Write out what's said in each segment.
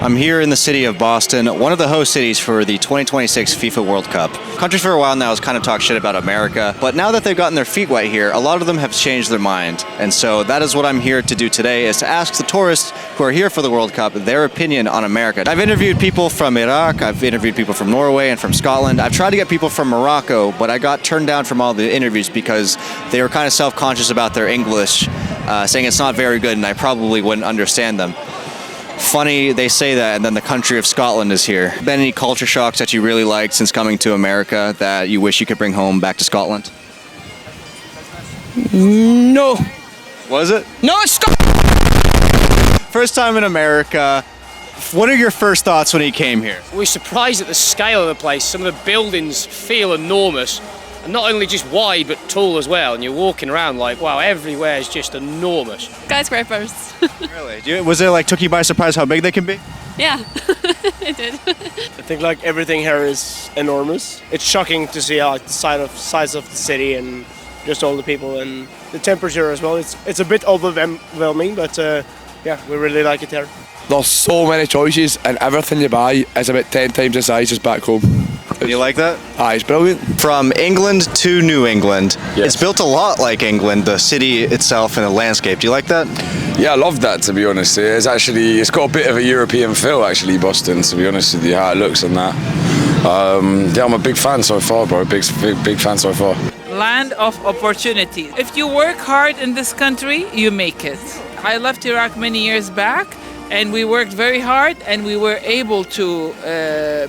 I'm here in the city of Boston, one of the host cities for the 2026 FIFA World Cup. Countries for a while now has kind of talked shit about America, but now that they've gotten their feet wet here, a lot of them have changed their mind. And so that is what I'm here to do today, is to ask the tourists who are here for the World Cup their opinion on America. I've interviewed people from Iraq, I've interviewed people from Norway and from Scotland. I've tried to get people from Morocco, but I got turned down from all the interviews because they were kind of self-conscious about their English, saying it's not very good and I probably wouldn't understand them. Funny they say that, and then the country of Scotland is here. Been any culture shocks that you really liked since coming to America that you wish you could bring home back to Scotland? No. Was it? No, it's Scotland! First time in America. What are your first thoughts when you came here? We're surprised at the scale of the place. Some of the buildings feel enormous. And not only just wide, but tall as well. And you're walking around like, wow, everywhere is just enormous. Skyscrapers. Really? Was it like took you by surprise how big they can be? Yeah, it did. I think like everything here is enormous. It's shocking to see how the size of the city and just all the people and the temperature as well. It's a bit overwhelming, but yeah, we really like it here. There's so many choices and everything you buy is about 10 times the size as back home. You like that? Aye, it's brilliant. From England to New England, Yes. It's built a lot like England, the city itself and the landscape. Do you like that? Yeah, I love that, to be honest. It's got a bit of a European feel actually, Boston, to be honest with you, how it looks and that. Yeah, I'm a big fan so far, bro. Big fan so far. Land of opportunity. If you work hard in this country, you make it. I left Iraq many years back, and we worked very hard, and we were able to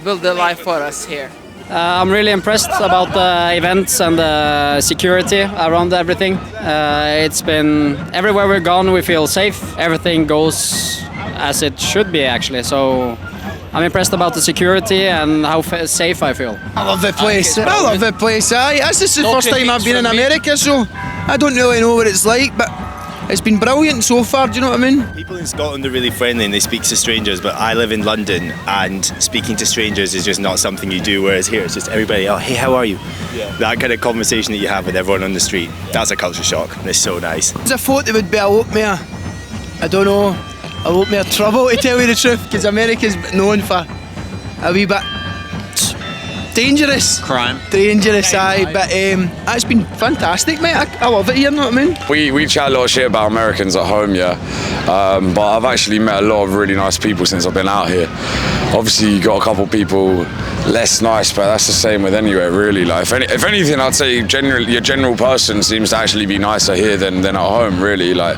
build a life for us here. I'm really impressed about the events and the security around everything. It's been, everywhere we've gone we feel safe. Everything goes as it should be actually, so I'm impressed about the security and how safe I feel. I love the place. I love the place. This is the first time I've been in America, so I don't really know what it's like, but it's been brilliant so far, do you know what I mean? People in Scotland are really friendly and they speak to strangers, but I live in London and speaking to strangers is just not something you do, whereas here it's just everybody, oh, hey, how are you? Yeah. That kind of conversation that you have with everyone on the street, that's a culture shock and it's so nice. I thought it would be a lot more, I don't know, a lot more trouble to tell you the truth, because America's known for a wee bit dangerous. Crime. Dangerous, aye, but it's been fantastic, mate. I love it here, you know what I mean? We chat a lot of shit about Americans at home, yeah. But I've actually met a lot of really nice people since I've been out here. Obviously, you got a couple people less nice, but that's the same with anywhere, really. Like, if anything, I'd say your general person seems to actually be nicer here than at home, really. Like,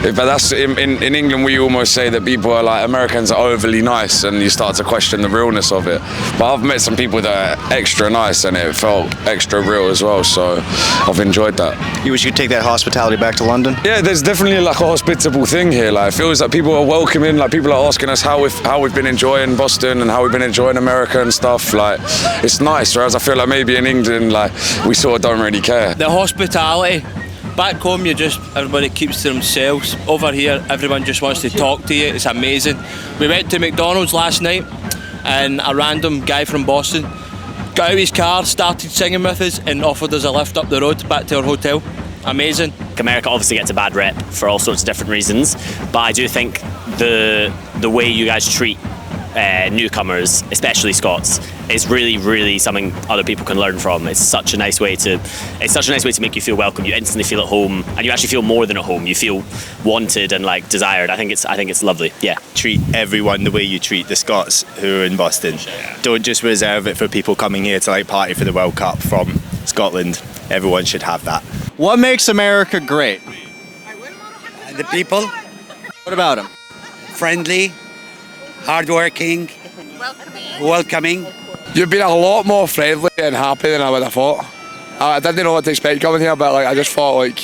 but that's in England, we almost say that people are like Americans are overly nice, and you start to question the realness of it. But I've met some people that are extra nice, and it felt extra real as well. So I've enjoyed that. You wish you could take that hospitality back to London? Yeah, there's definitely like a hospitable thing here. Like, it feels like people are welcoming. Like, people are asking us how we've been enjoying Boston and how we've been enjoying America and stuff. Like, it's nice. Whereas I feel like maybe in England, like, we sort of don't really care. The hospitality. Back home, everybody keeps to themselves. Over here, everyone just wants to talk to you. It's amazing. We went to McDonald's last night, and a random guy from Boston got out of his car, started singing with us, and offered us a lift up the road back to our hotel. Amazing. America obviously gets a bad rep for all sorts of different reasons, but I do think the way you guys treat newcomers, especially Scots, is really, really something other people can learn from. It's such a nice way to make you feel welcome. You instantly feel at home, and you actually feel more than at home. You feel wanted and like desired. I think it's lovely. Yeah. Treat everyone the way you treat the Scots who are in Boston. Yeah. Don't just reserve it for people coming here to like party for the World Cup from Scotland. Everyone should have that. What makes America great? The people. What about them? Friendly, hardworking, welcoming. You've been a lot more friendly and happy than I would have thought. I didn't know what to expect coming here, but like I just thought like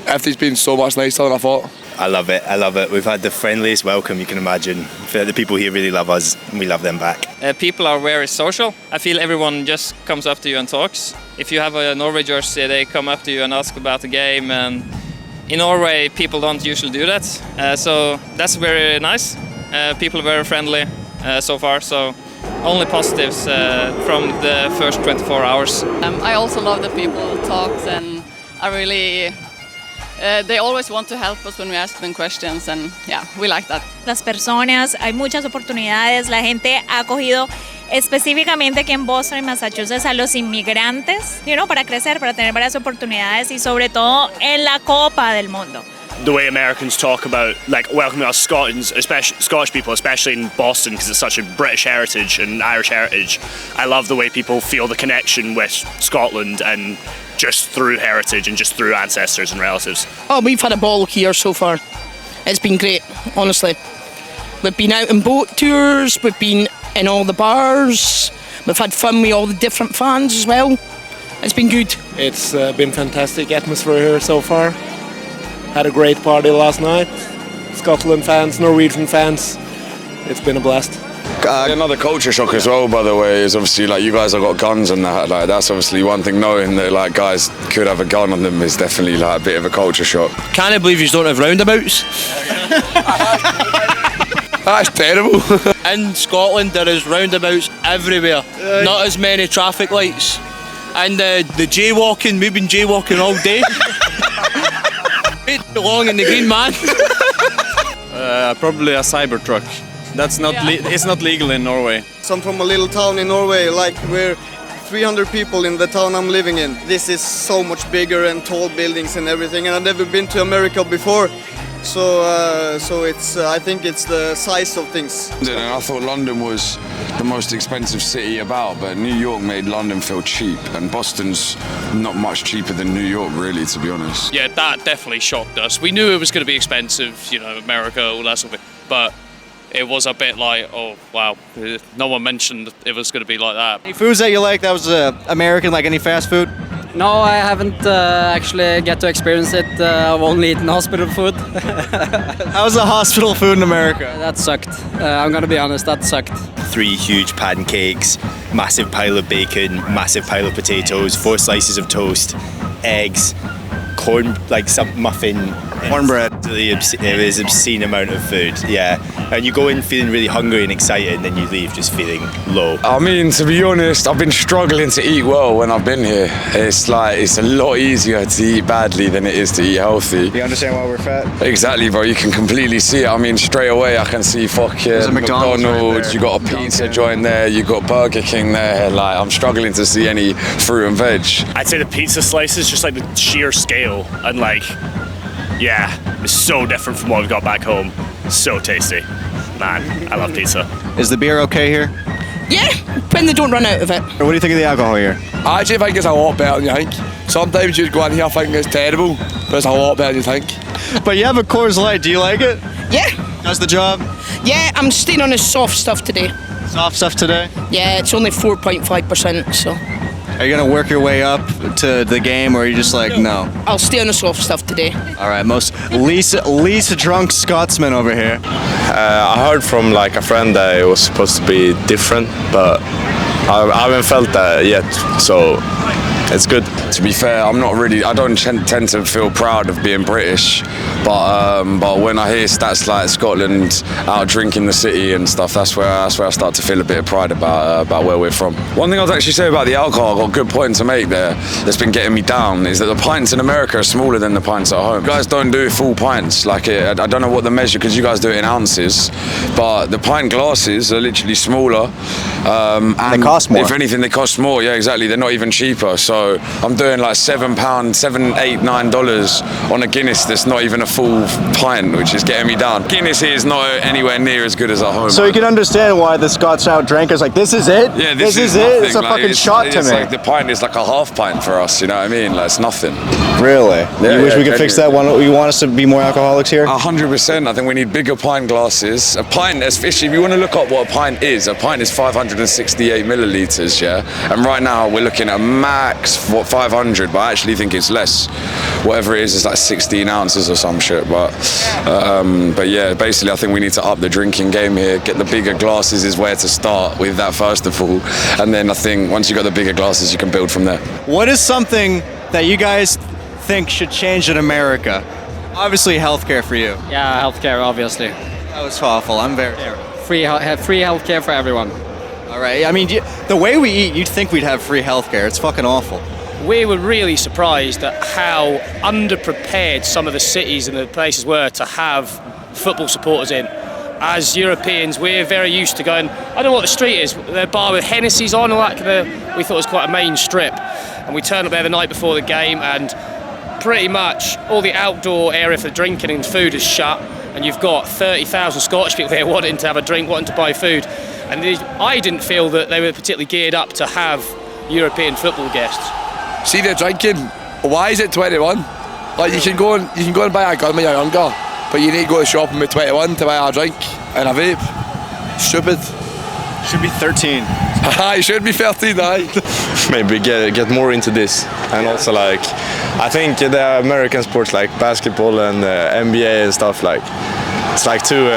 everything's been so much nicer than I thought. I love it. We've had the friendliest welcome you can imagine. I feel like the people here really love us and we love them back. People are very social. I feel everyone just comes up to you and talks. If you have a Norway jersey, they come up to you and ask about the game, and in Norway people don't usually do that. So that's very nice. People are very friendly so far, so only positives from the first 24 hours. I also love that people talk, and I really They always want to help us when we ask them questions, and yeah, we like that. Las personas, hay muchas oportunidades, la gente ha acogido específicamente aquí en Boston y Massachusetts a los inmigrantes, para crecer, para tener varias oportunidades y sobre todo en la Copa del Mundo. The way Americans talk about welcoming us Scottish people, especially in Boston, because it's such a British heritage and Irish heritage. I love the way people feel the connection with Scotland and just through heritage and just through ancestors and relatives. Oh, we've had a ball here so far. It's been great, honestly. We've been out on boat tours, we've been in all the bars, we've had fun with all the different fans as well. It's been good. It's been fantastic atmosphere here so far. Had a great party last night. Scotland fans, Norwegian fans. It's been a blast. Another culture shock as well, by the way, is obviously you guys have got guns and that. That's obviously one thing. Knowing that guys could have a gun on them is definitely a bit of a culture shock. Can't I believe you don't have roundabouts? That's terrible. In Scotland, there is roundabouts everywhere. Not as many traffic lights. And the jaywalking, we've been jaywalking all day. Too long in the green, man. Probably a Cybertruck. That's not. It's not legal in Norway. So I'm from a little town in Norway. We're 300 people in the town I'm living in. This is so much bigger and tall buildings and everything. And I've never been to America before, so it's. I think it's the size of things. And I thought London was the most expensive city about, but New York made London feel cheap, and Boston's not much cheaper than New York, really, to be honest. Yeah, that definitely shocked us. We knew it was going to be expensive, America, all that sort of thing, but it was a bit like, oh wow, no one mentioned it was going to be like that. Any foods that you like that was American, like any fast food? No, I haven't actually get to experience it. I've only eaten hospital food. How's the hospital food in America? That sucked. I'm gonna be honest, that sucked. 3 huge pancakes, massive pile of bacon, massive pile of potatoes, 4 slices of toast, eggs, corn, some muffin. Cornbread. It was obscene amount of food, yeah. And you go in feeling really hungry and excited, and then you leave just feeling low. I mean, to be honest, I've been struggling to eat well when I've been here. It's a lot easier to eat badly than it is to eat healthy. You understand why we're fat? Exactly, bro. You can completely see it. I mean, straight away I can see fucking McDonald's right you got a pizza joint there, you got Burger King there. I'm struggling to see any fruit and veg. I'd say the pizza slice is just the sheer scale and yeah, it's so different from what we've got back home. So tasty. Man, I love pizza. Is the beer okay here? Yeah, when they don't run out of it. What do you think of the alcohol here? I actually think it's a lot better than you think. Sometimes you go in here thinking it's terrible, but it's a lot better than you think. But you have a Coors Light, do you like it? Yeah. Does the job? Yeah, I'm staying on the soft stuff today. Soft stuff today? Yeah, it's only 4.5%, so. Are you gonna work your way up to the game, or are you just no? I'll stay on the soft stuff today. All right, least drunk Scotsman over here. I heard from a friend that it was supposed to be different, but I haven't felt that yet, so it's good. To be fair, I don't tend to feel proud of being British, but when I hear stats like Scotland out drinking the city and stuff, that's where I start to feel a bit of pride about where we're from. One thing I'd actually say about the alcohol, I've got a good point to make there that's been getting me down, is that the pints in America are smaller than the pints at home. You guys don't do full pints, I don't know what the measure, because you guys do it in ounces, but the pint glasses are literally smaller. And they cost more. If anything, they cost more, yeah, exactly. They're not even cheaper, so I'm doing £7, $7, $8, $9 on a Guinness that's not even a full pint, which is getting me down. Guinness here is not anywhere near as good as at home. So you can understand why the Scots outdrank us this is it? Yeah, this is nothing. it? It's a fucking shot to me. The pint is a half pint for us, you know what I mean? It's nothing. Really? Yeah, you wish we could fix that one? You want us to be more alcoholics here? 100%. I think we need bigger pint glasses. A pint, especially if you want to look up what a pint is 568 millilitres, yeah? And right now we're looking at max 500, but I actually think it's less. Whatever it is 16 ounces or some shit, but yeah, basically I think we need to up the drinking game here. Get the bigger glasses is where to start with that first of all, and then I think once you got the bigger glasses you can build from there. What is something that you guys think should change in America? Obviously healthcare for you. Yeah, healthcare, obviously. That was awful. I'm very free healthcare for everyone. All right. I mean, the way we eat, you'd think we'd have free healthcare. It's fucking awful. we were really surprised at how underprepared some of the cities and the places were to have football supporters in. As Europeans, we're very used to going, I don't know what the street is, the bar with Hennessy's on, all that kind of, we thought it was quite a main strip. And we turned up there the night before the game, and pretty much all the outdoor area for drinking and food is shut, and you've got 30,000 Scottish people there wanting to have a drink, wanting to buy food. And I didn't feel that they were particularly geared up to have European football guests. See, the drinking, why is it 21? Like, you can go and buy a gun when you're younger, but you need to go to shopping with 21 to buy a drink and a vape. Stupid. Should be 13. It should be 13, aye. Maybe get more into this, and also like I think the American sports like basketball and NBA and stuff, like it's like too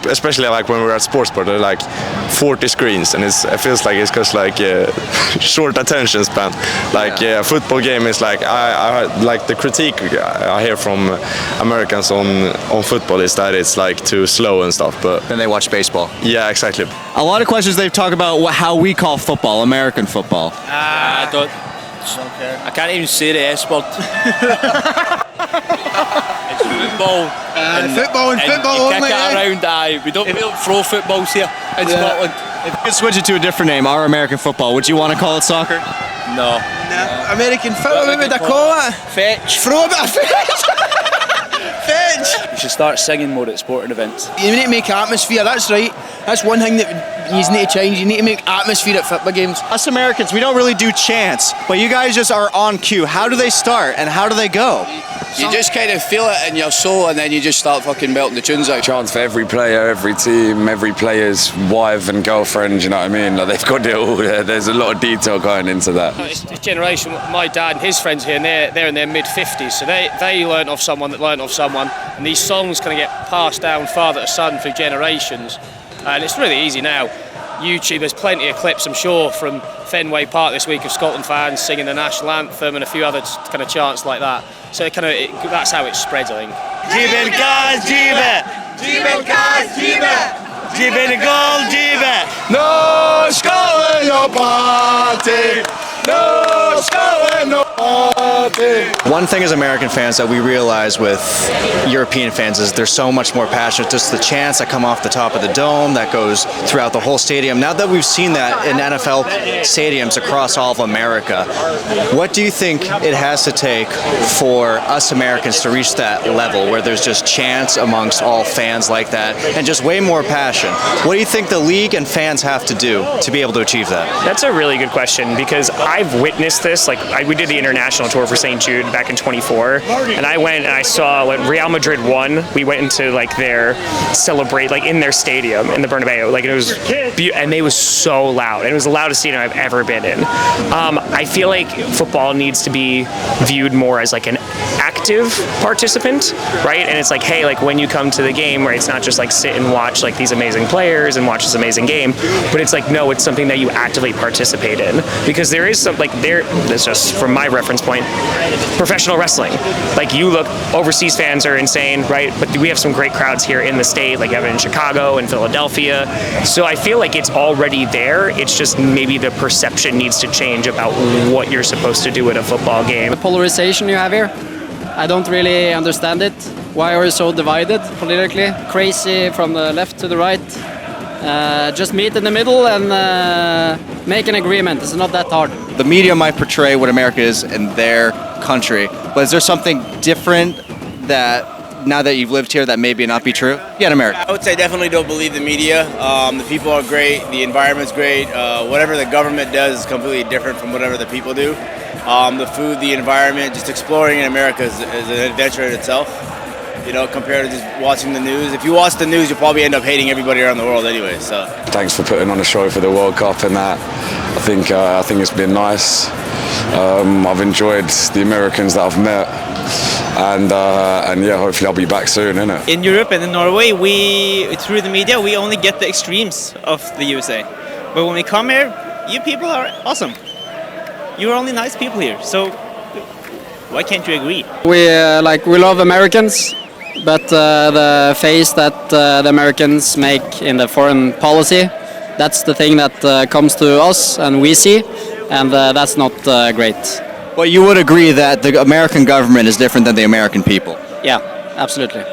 especially like when we're at sports bar, there are like 40 screens, and it feels like it's just like short attention span. Like football game is like I like the critique I hear from Americans on football is that it's like too slow and stuff, but then they watch baseball. Yeah, exactly. A lot of questions they've talked about how we call football, American football. I don't care. I can't even say the S word. It's football. Football and football you only. Kick it around, we don't throw footballs here in Scotland. If you could switch it to a different name, our American football, would you want to call it soccer? No. American football, what would I call it? Fetch. Throw a bit of fetch. Fetch. You should start singing more at sporting events. You need to make atmosphere, that's right. That's one thing that you need to change. You need to make atmosphere at football games. Us Americans, we don't really do chants, but you guys just are on cue. How do they start and how do they go? You just kind of feel it in your soul, and then you just start fucking belting the tunes out. Chants for every player, every team, every player's wife and girlfriend, you know what I mean? Like, they've got it all there. There's a lot of detail going into that. This generation, my dad and his friends here, and they're in their mid-50s, so they learnt off someone that learnt off someone, and these songs kind of get passed down father to son through generations, and it's really easy now. YouTube, there's plenty of clips, I'm sure, from Fenway Park this week of Scotland fans singing the national anthem and a few other kind of chants like that. So that's how it spreads, I think. Jibe guys, jibe! Jibe guys, jibe! Jibe the goal, jibe! No Scotland, no party! No Scotland, no party! One thing as American fans that we realize with European fans is they're so much more passionate. Just the chants that come off the top of the dome, that goes throughout the whole stadium. Now that we've seen that in NFL stadiums across all of America, what do you think it has to take for us Americans to reach that level where there's just chants amongst all fans like that and just way more passion? What do you think the league and fans have to do to be able to achieve that? That's a really good question, because I've witnessed this. We did the international tour for St. Jude back in 24, and I went and I saw when Real Madrid won. We went into their celebrate in their stadium in the Bernabeu. It was and they was so loud, and it was the loudest stadium I've ever been in. I feel like football needs to be viewed more as an active participant, right? And it's hey, when you come to the game, where it's not just sit and watch these amazing players and watch this amazing game, but it's no, it's something that you actively participate in, because there is some that's just from my reference point, professional wrestling. You look, overseas fans are insane, right? But we have some great crowds here in the state, like you have it in Chicago and Philadelphia. So I feel like it's already there. It's just maybe the perception needs to change about what you're supposed to do at a football game. The polarization you have here, I don't really understand it. Why are you so divided politically? Crazy from the left to the right. Just meet in the middle and make an agreement. It's not that hard. The media might portray what America is in their country, but is there something different that now that you've lived here that maybe not be true? Yeah, in America. I would say definitely don't believe the media. The people are great, the environment's great. Whatever the government does is completely different from whatever the people do. The food, the environment, just exploring in America is an adventure in itself. Compared to just watching the news. If you watch the news, you'll probably end up hating everybody around the world anyway. So. Thanks for putting on a show for the World Cup and that. I think it's been nice. I've enjoyed the Americans that I've met, and yeah, hopefully I'll be back soon, innit? In Europe and in Norway, through the media, we only get the extremes of the USA. But when we come here, you people are awesome. You're only nice people here. So why can't you agree? We love Americans, but the face that the Americans make in the foreign policy, that's the thing that comes to us and we see. and that's not great. Well, you would agree that the American government is different than the American people. Yeah, absolutely.